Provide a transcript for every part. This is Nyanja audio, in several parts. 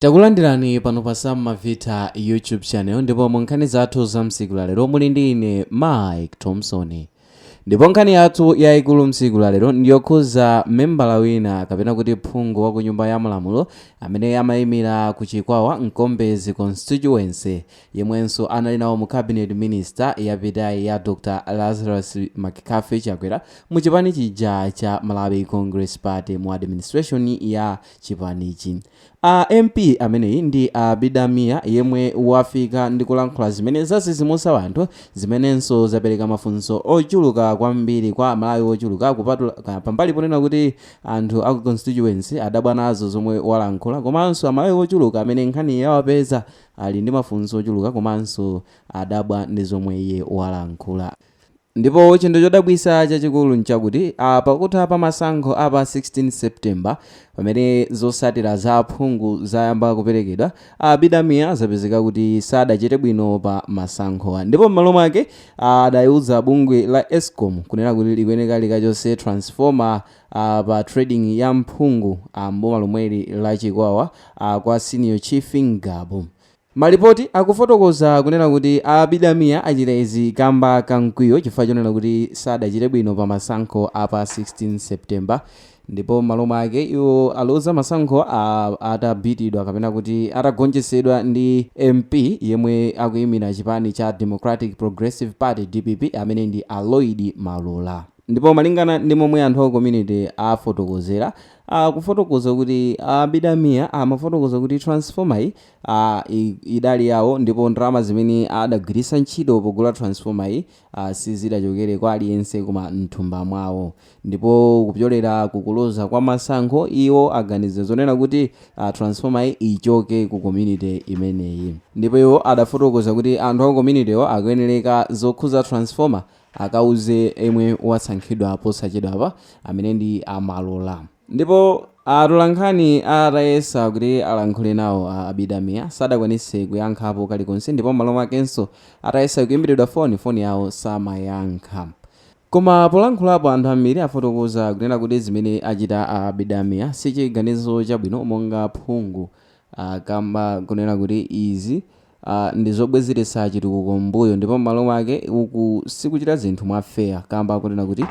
Takulandirani pano pa Samavita YouTube channel ndipo munkhani zathu za msiku la lero muli ndi ine Mike Thompson. Ndipo nkhani yathu yayikulu msiku la lero ndiyokhuza membala wina kapena kuti phungu wa ku nyumba ya malamulo amene amayimira ku Chikwawa Mkombezi constituency yemwenso anali nawo mu cabinet minister yapitayi ya Dr. Lazarus Makikafe Chakwera mu chipani chija cha Malawi Congress Party mu administration ya chipanichi. MP ameneyi ndi Bidamia yemwe wafika ndi kulankhula zimene zazizimutsa wanthu zimenenso zapereka mafunso ochuluka kwambiri kwa Malawi ochuluka kupatula pambali ponena kuti anthu aku constituency adabwa nazo zomwe walankhula komanso Amalawi ochuluka amene nkhani yawapeza ali ndi mafunso ochuluka komanso adabwa ndi zomwe iye walankhula. Ndipo chinthu chodabwitsa chachikulu nchakuti pakutha pa masankho apa 16 September pamene zotsatira za phungu zayamba kuperekedwa, Bidamia zapezeka kuti sadachite bwino pa masankhowa. Ndipo m'malo mwake adayuza bungwe la Eskom kunena kuti likuyeneka likachotse transformer pa trading ya mphungu mboma lomweli la Chikwawa kwa senior Chifukwa. Malipoti akufotokoza kunena kuti Bidamia achita izi kamba kamkwiyo chifukwa chonena kuti sadachite bwino pa masankho apa 16 September. Ndipo malo mwake iwo aloza masankho atabitidwa kapena kuti atagonjetsedwa ndi MP yemwe akuyimira chipani cha Democratic Progressive Party DPP amene ndi Lloyd Malola. Ndipo malingana ndi momwe anthu a community afotokozera kufotokoza kuti Bidamia amafotokoza kuti transformer idali yawo ndipo ndalama zimene adagwiritsa ntchito pogula transformer sizidachokere kwa aliyense koma mthumba mwawo. Ndipo kupyolera kukuloza kwa masankho iwo aganiza zonena kuti transformer ichoke ku community imeneyi. Ndipo iwo adafotokoza kuti anthu a communitywo akuyenereka zokhuza transformer akauze emwe wasankhidwa posachedwapa amene ndi Malola. Ndipo atolankhani atayesa kuti alankhule nawo Bidamia sadakwanitse kuyankhapo kalikonse, ndipo m'malo mwakenso atayesa kuyimbiridwa foni yawo samayankha. Koma polankhulapo anthu ambiri afotokoza kunena kuti zimene achita Bidamia sichiganizo chabwino monga phungu kamba kunena kuti izi ndi zobwezeretsa chitukuko mbuyo, ndipo m'malo mwake uku sikuchita zinthu mwa fair kamba kunena kuti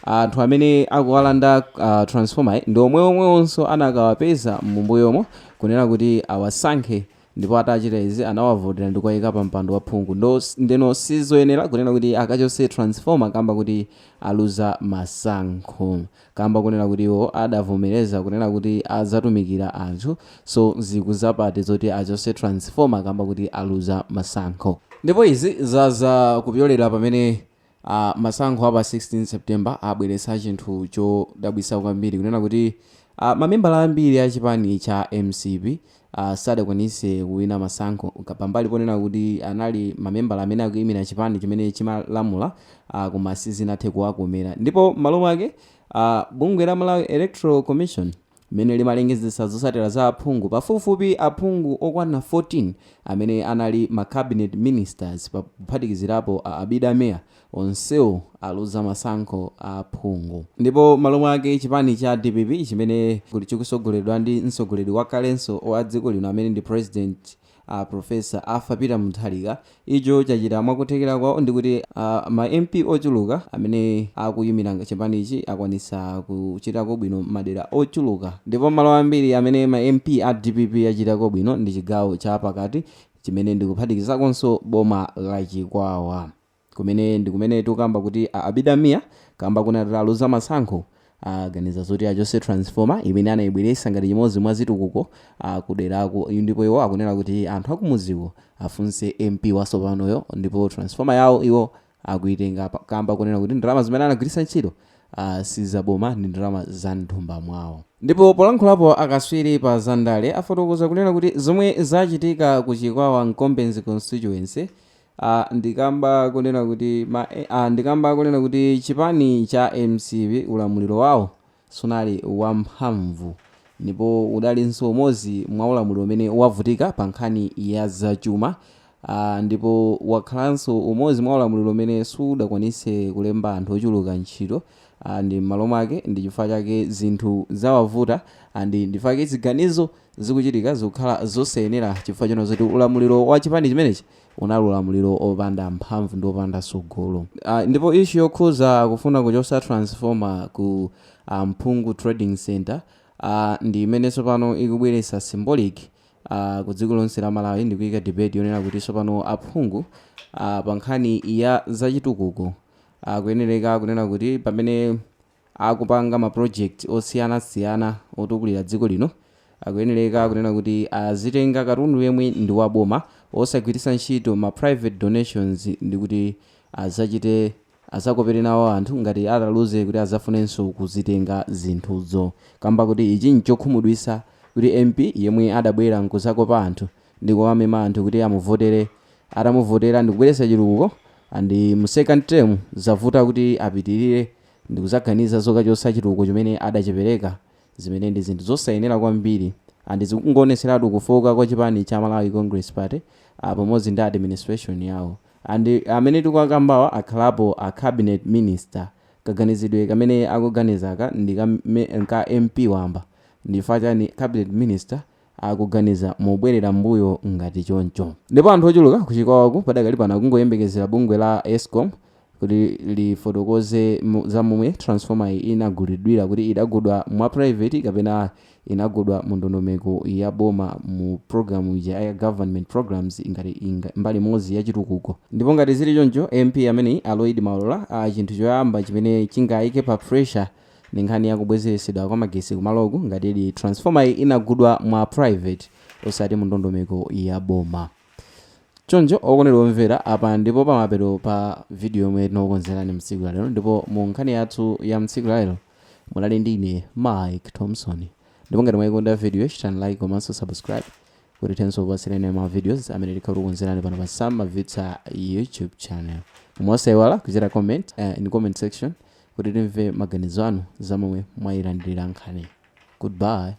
anthu amene akuwalanda transformer ndi omwewonso anakawapeza m'mbuyomo kunena kuti awasankhe, ndipo atachita izi anawavotera ndi kuwayika pa mpando wa phungu. Ndeno sizoyenera kunena kuti akachotse transformer kamba kuti aluza masankho kamba kunena kuti iwo adavomereza kunena kuti azatumikira anthu, so zikuzapate zoti achotse transformer kamba kuti aluza masankho. Ndipo izi zaza kupyolera pamene masankho apa 16 September abweretsa chinthu chodabwitsa kwambiri kunena kuti mamembala ambiri a chipani cha MCP sadakwanitse kuwina masankho pambali ponena kuti anali mamembala amene akuyimira chipani chimene chimalamula koma sizinathe kuwakomera. Ndipo m'malo mwake bungwe la Malawi Electoral Commission limene limalengezesa zotsatira za aphungu pafupifupi aphungu okwana 14 amene anali ma cabinet ministers kuphatikizirapo Bidamia onsewo aluza masankho aphungu. Ndipo m'malo mwake chipani cha DPP chimene chikusogoledwa ndi mtsogoleri wakalenso wa dziko lino amene ndi president Professor Peter Mutharika, icho chachita mwakuthekera kwawo ndikuti ma MP ochuluka amene akuyimira chipanichi akwanitsa kuchitako bwino madera ochuluka. Ndipo malo ambiri amene ma MP a DPP achitako bwino ndi chigawo cha pakati chimene ndikuphatikizakonso boma la Chikwawa, kumene tukamba kuti Bidamia kamba kunatira aluza masankho aganiza zoti achotse transformer imene anayibweretsa ngati chimodzi mwa zitukuko kuderako. Ndipo iwo akunena kuti anthu akumuziko afunse MP wasopanoyo, ndipo transformer yawo iwo akuitenga kamba kunena kuti ndalama zimene anagwiritsa ntchito sizaboma ndi ndalama za mthumba mwawo. Ndipo polankhulapo akatswiri pa zandale afotokoza kunena kuti zomwe zachitika ku Chikwawa Mkombezi constituency ndikamba kunena kuti chipani cha MCP ulamuliro wawo sunali wamphamvu, ndipo udalinso umodzi mwa ulamuliro umene wavutika pa nkhani ya zachuma, ndipo wakhalanso umodzi mwa ulamuliro umene sudakwanitse kulemba anthu ochuluka ntchito. Ndi m'malo mwake ndi chifukwa chake zinthu zawavuta ndi ndifake ziganizo zikuchitika zikukhala zosayenera chifukwa chino zoti ulamuliro wa chipani chimenechi unali ulamuliro opanda mphamvu ndi opanda sogolo. Ndipo issue yokhuza kufuna kuchosa transformer ku Mphungu Trading Center ndi imenenso pano ikubweretsa symbolic ku dziko lonse la Malawi ndi kuyika debate yonena kuti sopano aphungu pa nkhani ya zachitukuko akuyenereka kunena kuti pamene akupanga ma project osiyanasiyana otukulira dziko lino akuyenereka kunena kuti azitenga katundu yemwe ndi waboma osagwiritsa ntchito ma private donations ndi kuti azakopere nawo anthu ngati ataluze kuti azafunenso kuzitenga zinthuzo, kamba kuti ichi nchokhumudwitsa kuti MP yemwe adabwera nkuzakopa anthu ndi kuwamema anthu kuti amuvotere, atamuvotera ndi kubweretsa chitukuko andi mu second term zavuta kuti apitirire ndi kuzaganiza zokachosa chitukuko chimene adachipereka. Zimene ndi zinthu zosayenera kwambiri andi zikungoonetseratu kufoka kwa chipani cha Malawi Congress Party pamodzi ndi administration yawo. Andi amene tikuwakambawa akhalapo a cabinet minister, kaganizidwe kamene akuganizaka ndi ka MP wamba ndi fachani cabinet minister akuganiza mobwerera mbuyo ngati choncho. Ndipo anthu ochuluka kuchikwawaku padakali pano akungoyembekezera bungwe la Eskom kuti lifotokoze za momwe transformer inagulidwira kuti idagulidwa mwa private kapena inagulidwa mu ndondomeko ya boma mu program ya government programs ngati mbali mozi ya chitukuko. Ndipo ngati zili choncho MP amene Aloid Malola chinthu choyamba chimene chingayike pa pressure ndi nkhani yakubwezeresedwa kwa magesi kumaloku ngati ili transformer inagulidwa mwa private osati mu ndondomeko ya boma. Choncho okondedwa omvera apa ndipo pamapeto pa video yomwe tinakukonzerani mtsiku la lero, ndipo mu nkhani yathu ya mtsiku la lero munali ndi ine Mike Thompson. Ndipo ngati mwayikonda video chitani like komanso subscribe kuti tenso kupasireni ma videos amene tikukonzerani pano pa Sam Mavita YouTube channel. Musayiwala kuchita comment in comment section kuti timve maganizo anu za momwe mwayilandira nkhani. Goodbye.